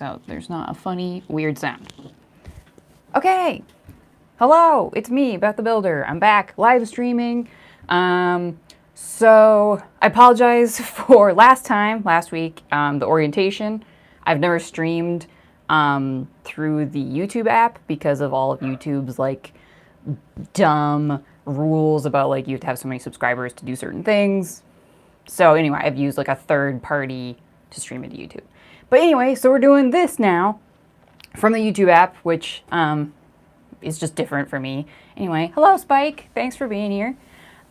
So there's not a funny, weird sound. Okay. Hello, it's me, Beth the Builder. I'm back live streaming. So I apologize for last week, the orientation. I've never streamed through the YouTube app because of all of YouTube's like dumb rules about like you have to have so many subscribers to do certain things. So anyway, I've used like a third party to stream into YouTube. But anyway, so we're doing this now from the YouTube app, which is just different for me. Anyway, hello Spike, thanks for being here.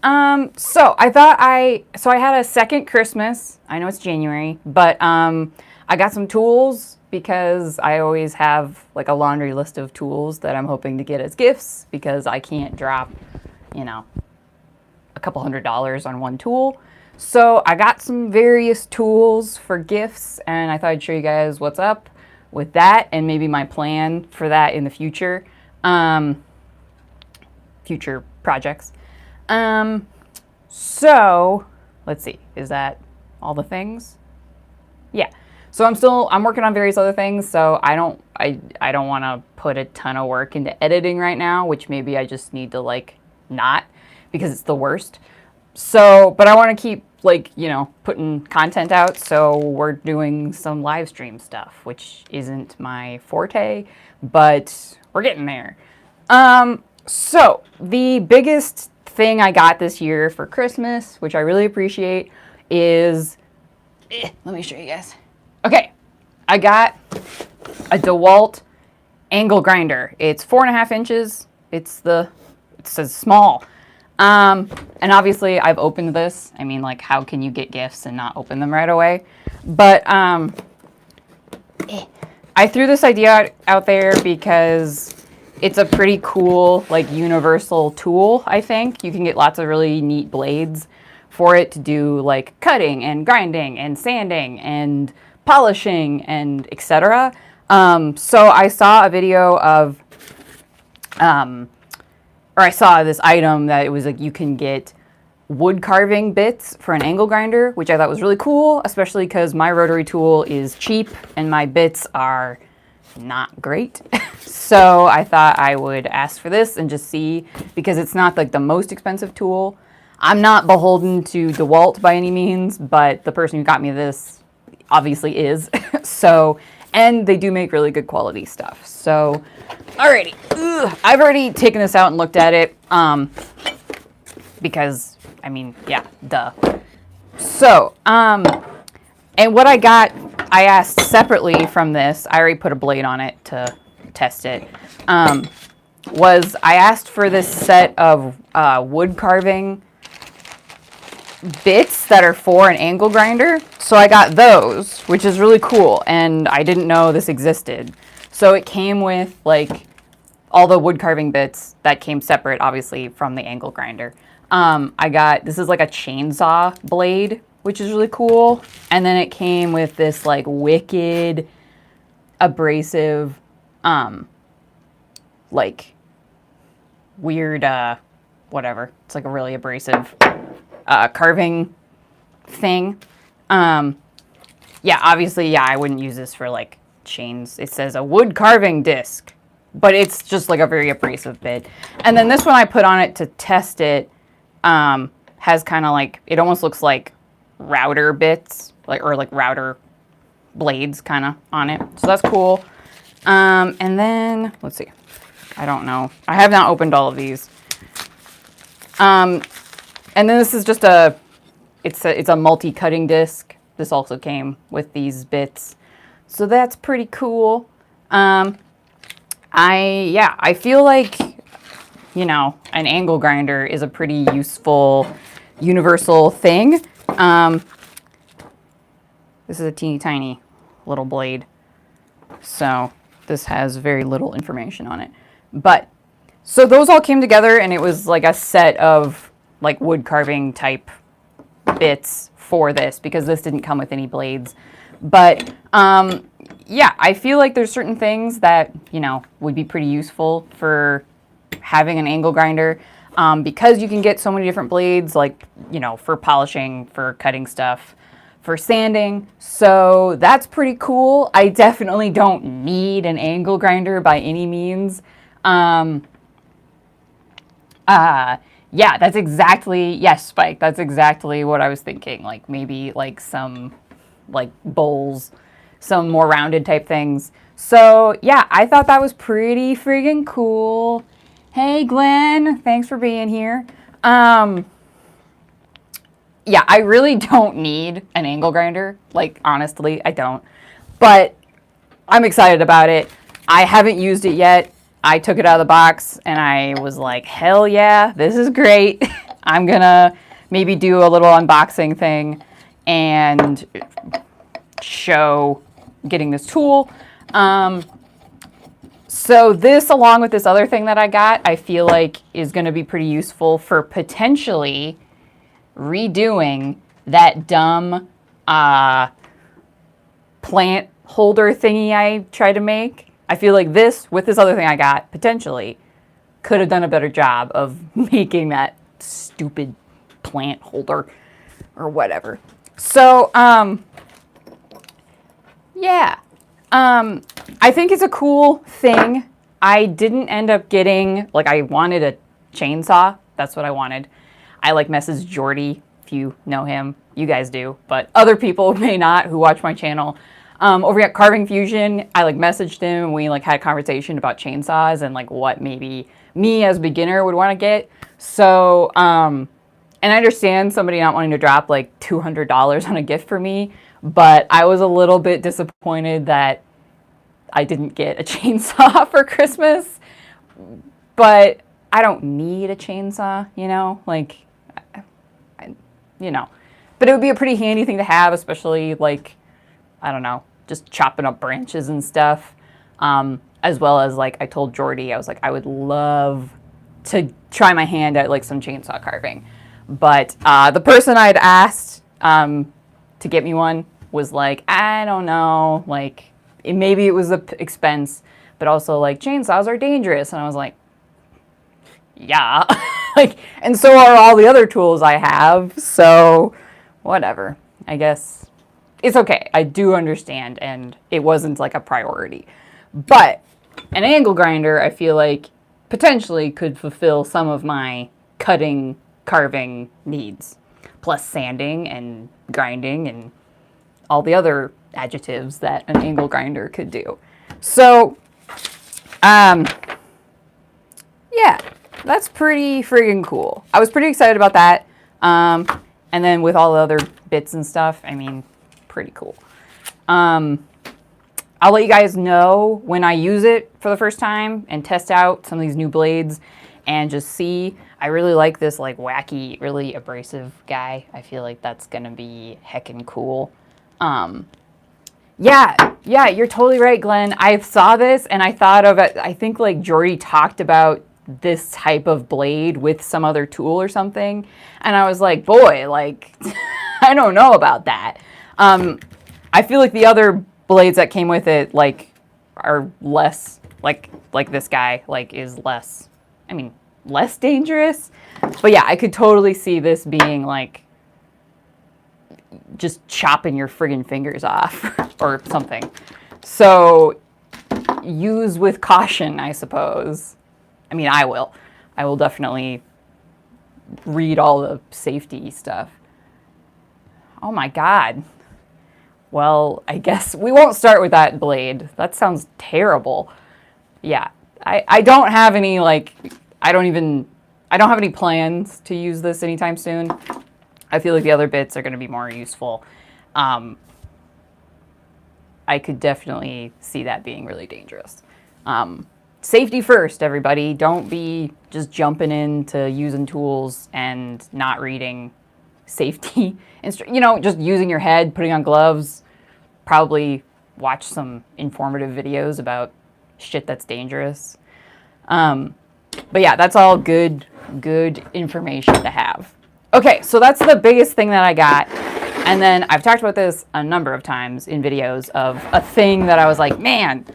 So I had a second Christmas. I know it's January, but I got some tools because I always have like a laundry list of tools that I'm hoping to get as gifts because I can't drop, you know, a couple $100 on one tool. So I got some various tools for gifts, and I thought I'd show you guys what's up with that and maybe my plan for that in the future, future projects. So let's see, is that all the things? Yeah. So I'm working on various other things. So I don't want to put a ton of work into editing right now, which maybe I just need to like not because it's the worst. So, but I want to keep like, you know, putting content out. So we're doing some live stream stuff, which isn't my forte, but we're getting there. So the biggest thing I got this year for Christmas, which I really appreciate, is, let me show you guys. Okay, I got a Dewalt angle grinder. It's 4.5 inches. It says small. And obviously I've opened this. I mean, like, how can you get gifts and not open them right away? But I threw this idea out there because it's a pretty cool, like, universal tool, I think. You can get lots of really neat blades for it to do, like, cutting and grinding and sanding and polishing and etc. So I saw a video of, or I saw this item that it was like you can get wood carving bits for an angle grinder, which I thought was really cool, especially because my rotary tool is cheap and my bits are not great. So I thought I would ask for this and just see, because it's not like the most expensive tool. I'm not beholden to Dewalt by any means, but the person who got me this obviously is. So, and they do make really good quality stuff. So, alrighty. I've already taken this out and looked at it, because, I mean, yeah, duh. So, and what I got, I asked separately from this, I already put a blade on it to test it, was I asked for this set of wood carving bits that are for an angle grinder. So I got those, which is really cool, and I didn't know this existed. So it came with like all the wood carving bits that came separate, obviously, from the angle grinder. This is like a chainsaw blade, which is really cool. And then it came with this like wicked abrasive, like weird, whatever. It's like a really abrasive carving thing. Yeah, obviously, yeah, I wouldn't use this for like chains. It says a wood carving disc, but it's just like a very abrasive bit. And then this one I put on it to test it, has kind of like, it almost looks like router bits, like, or like router blades kind of on it. So that's cool. And then, let's see, I don't know. I have not opened all of these. And then this is just it's a multi-cutting disc. This also came with these bits. So that's pretty cool. I feel like, you know, an angle grinder is a pretty useful, universal thing. This is a teeny tiny little blade. So this has very little information on it. But, so those all came together and it was like a set of like wood carving type bits for this, because this didn't come with any blades. But yeah, I feel like there's certain things that, you know, would be pretty useful for having an angle grinder, because you can get so many different blades, like, you know, for polishing, for cutting stuff, for sanding. So that's pretty cool. I definitely don't need an angle grinder by any means. Yeah, that's exactly, yes, Spike, that's exactly what I was thinking. Like maybe like some like bowls, some more rounded type things. So yeah, I thought that was pretty friggin' cool. Hey Glenn, thanks for being here. Yeah, I really don't need an angle grinder. Like honestly, I don't. But I'm excited about it. I haven't used it yet. I took it out of the box and I was like, hell yeah, this is great. I'm gonna maybe do a little unboxing thing and show getting this tool. So this, along with this other thing that I got, I feel like is gonna be pretty useful for potentially redoing that dumb plant holder thingy I tried to make. I feel like this, with this other thing I got, potentially could have done a better job of making that stupid plant holder or whatever. So, yeah. I think it's a cool thing. I didn't end up getting, like, I wanted a chainsaw. That's what I wanted. I, like, messaged Jordy, if you know him. You guys do, but other people may not who watch my channel. Over at Carving Fusion, I like messaged him and we like had a conversation about chainsaws and like what maybe me as a beginner would want to get. So, and I understand somebody not wanting to drop like $200 on a gift for me, but I was a little bit disappointed that I didn't get a chainsaw for Christmas. But I don't need a chainsaw, you know, like, you know, but it would be a pretty handy thing to have, especially like, I don't know, just chopping up branches and stuff. As well as like I told Jordy, I was like, I would love to try my hand at like some chainsaw carving. But the person I'd asked to get me one was like, I don't know, like maybe it was the expense, but also like chainsaws are dangerous. And I was like, yeah, like, and so are all the other tools I have. So whatever, I guess. It's okay. I do understand, and it wasn't like a priority. But an angle grinder, I feel like, potentially could fulfill some of my cutting, carving needs. Plus sanding and grinding and all the other adjectives that an angle grinder could do. So, yeah, that's pretty friggin' cool. I was pretty excited about that. And then with all the other bits and stuff, I mean, pretty cool. I'll let you guys know when I use it for the first time and test out some of these new blades and just see. I really like this like wacky, really abrasive guy. I feel like that's gonna be heckin' cool. Yeah, you're totally right, Glenn. I saw this and I thought of it. I think like Jordy talked about this type of blade with some other tool or something. And I was like, boy, like, I don't know about that. I feel like the other blades that came with it, like, are less, like this guy, like, is less, I mean, less dangerous. But yeah, I could totally see this being, like, just chopping your friggin' fingers off or something. So, use with caution, I suppose. I mean, I will. I will definitely read all the safety stuff. Oh my God. Well, I guess we won't start with that blade. That sounds terrible. Yeah, I don't have any, like, I don't have any plans to use this anytime soon. I feel like the other bits are going to be more useful. I could definitely see that being really dangerous. Safety first, everybody. Don't be just jumping into using tools and not reading safety. You know, just using your head, putting on gloves. Probably watch some informative videos about shit that's dangerous. But yeah, that's all good information to have. Okay, so that's the biggest thing that I got. And then I've talked about this a number of times in videos of a thing that I was like, man,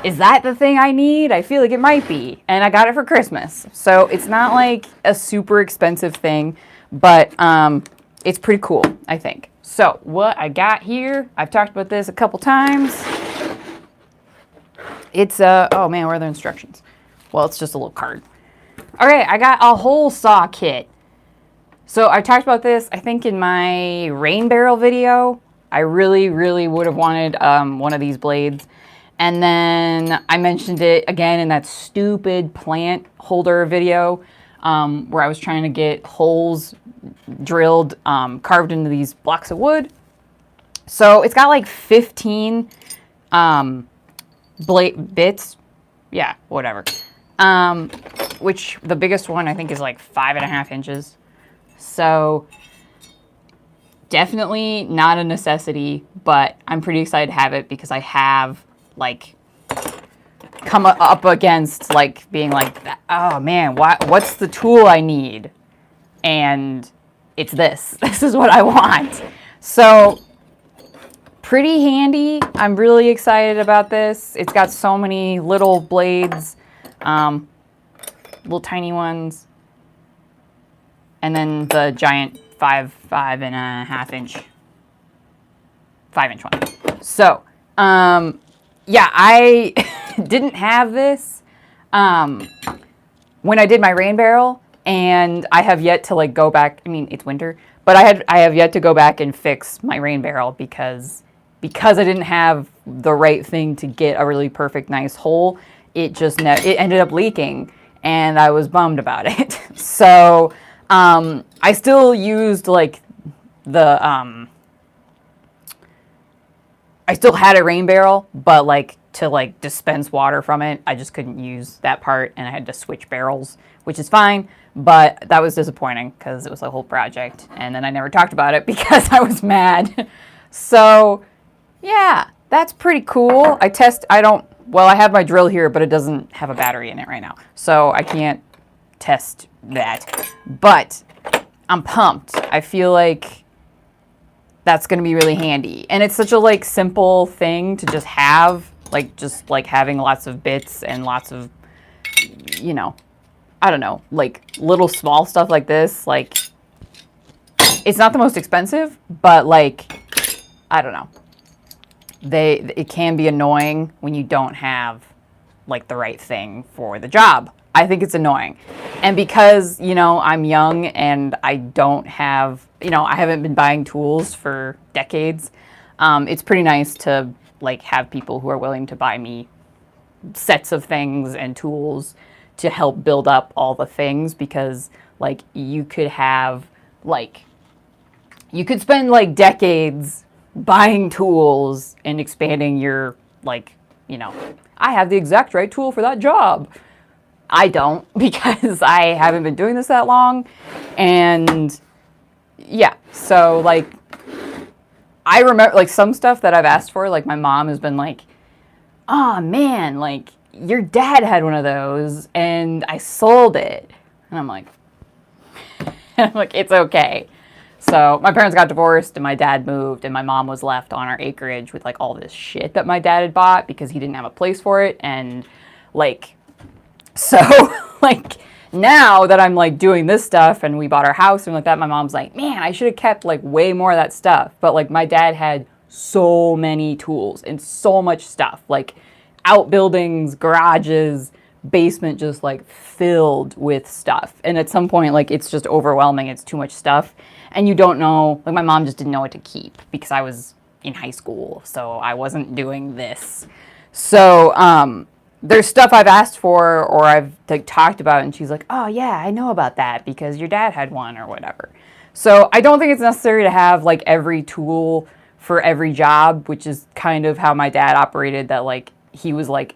is that the thing I need? I feel like it might be. And I got it for Christmas. So it's not like a super expensive thing, but it's pretty cool, I think. So what I got here, I've talked about this a couple times. It's oh man, where are the instructions? Well, it's just a little card. Okay, I got a hole saw kit. So I talked about this, I think, in my rain barrel video. I really, really would have wanted one of these blades. And then I mentioned it again in that stupid plant holder video where I was trying to get holes drilled, carved into these blocks of wood. So it's got like 15 bits. Yeah, whatever. Which the biggest one I think is like 5.5 inches. So definitely not a necessity, but I'm pretty excited to have it because I have like come up against like being like, oh man, what's the tool I need? And it's this. This is what I want. So pretty handy. I'm really excited about this. It's got so many little blades, little tiny ones, and then the giant 5.5 inch one. So, yeah, I didn't have this when I did my rain barrel, and I have yet to like go back. I mean, it's winter, but I have yet to go back and fix my rain barrel because I didn't have the right thing to get a really perfect nice hole. It ended up leaking, and I was bummed about it. So I still used like the I still had a rain barrel, but like to like dispense water from it, I just couldn't use that part, and I had to switch barrels, which is fine. But that was disappointing because it was a whole project, and then I never talked about it because I was mad. So yeah, that's pretty cool. I have my drill here, but it doesn't have a battery in it right now, so I can't test that. But I'm pumped. I feel like that's going to be really handy. And it's such a like simple thing to just have, like just like having lots of bits and lots of, you know, I don't know, like little small stuff like this. Like it's not the most expensive, but like, I don't know. It can be annoying when you don't have like the right thing for the job. I think it's annoying. And because, you know, I'm young and I don't have, you know, I haven't been buying tools for decades, it's pretty nice to like have people who are willing to buy me sets of things and tools to help build up all the things, because like you could spend like decades buying tools and expanding your like, you know, I have the exact right tool for that job. I don't, because I haven't been doing this that long. And yeah, so like I remember like some stuff that I've asked for, like my mom has been like, oh man, like your dad had one of those and I sold it. And I'm like, it's okay. So my parents got divorced and my dad moved, and my mom was left on our acreage with like all this shit that my dad had bought because he didn't have a place for it. And like, so like now that I'm like doing this stuff and we bought our house and like that, my mom's like, man, I should have kept like way more of that stuff. But like my dad had so many tools and so much stuff, like outbuildings, garages, basement, just like filled with stuff. And at some point, like it's just overwhelming. It's too much stuff. And you don't know, like my mom just didn't know what to keep because I was in high school. So I wasn't doing this. So, there's stuff I've asked for or I've like talked about, and she's like, oh yeah, I know about that because your dad had one or whatever. So I don't think it's necessary to have like every tool for every job, which is kind of how my dad operated, that like he was like,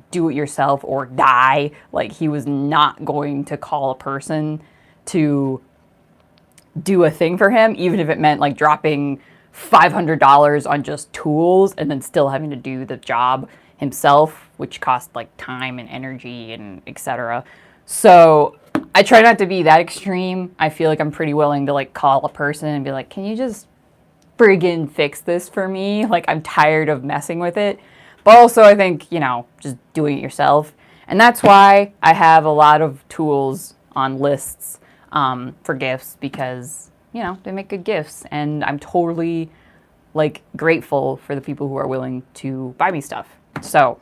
do it yourself or die. Like he was not going to call a person to do a thing for him, even if it meant like dropping $500 on just tools and then still having to do the job himself, which cost like time and energy and etc. So I try not to be that extreme. I feel like I'm pretty willing to like call a person and be like, can you just friggin' fix this for me? Like I'm tired of messing with it. But also I think, you know, just doing it yourself. And that's why I have a lot of tools on lists for gifts, because you know, they make good gifts, and I'm totally like grateful for the people who are willing to buy me stuff. So,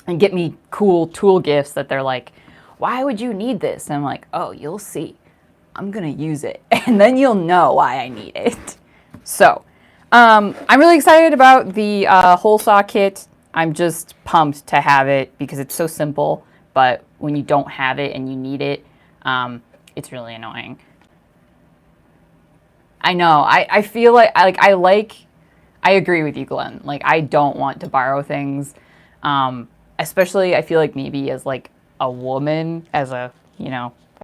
and get me cool tool gifts that they're like, why would you need this? And I'm like, oh, you'll see. I'm gonna use it, and then you'll know why I need it. So, I'm really excited about the hole saw kit. I'm just pumped to have it because it's so simple, but when you don't have it and you need it, it's really annoying. I know. I feel like I agree with you, Glenn. Like, I don't want to borrow things, especially I feel like maybe as like a woman, as a, you know,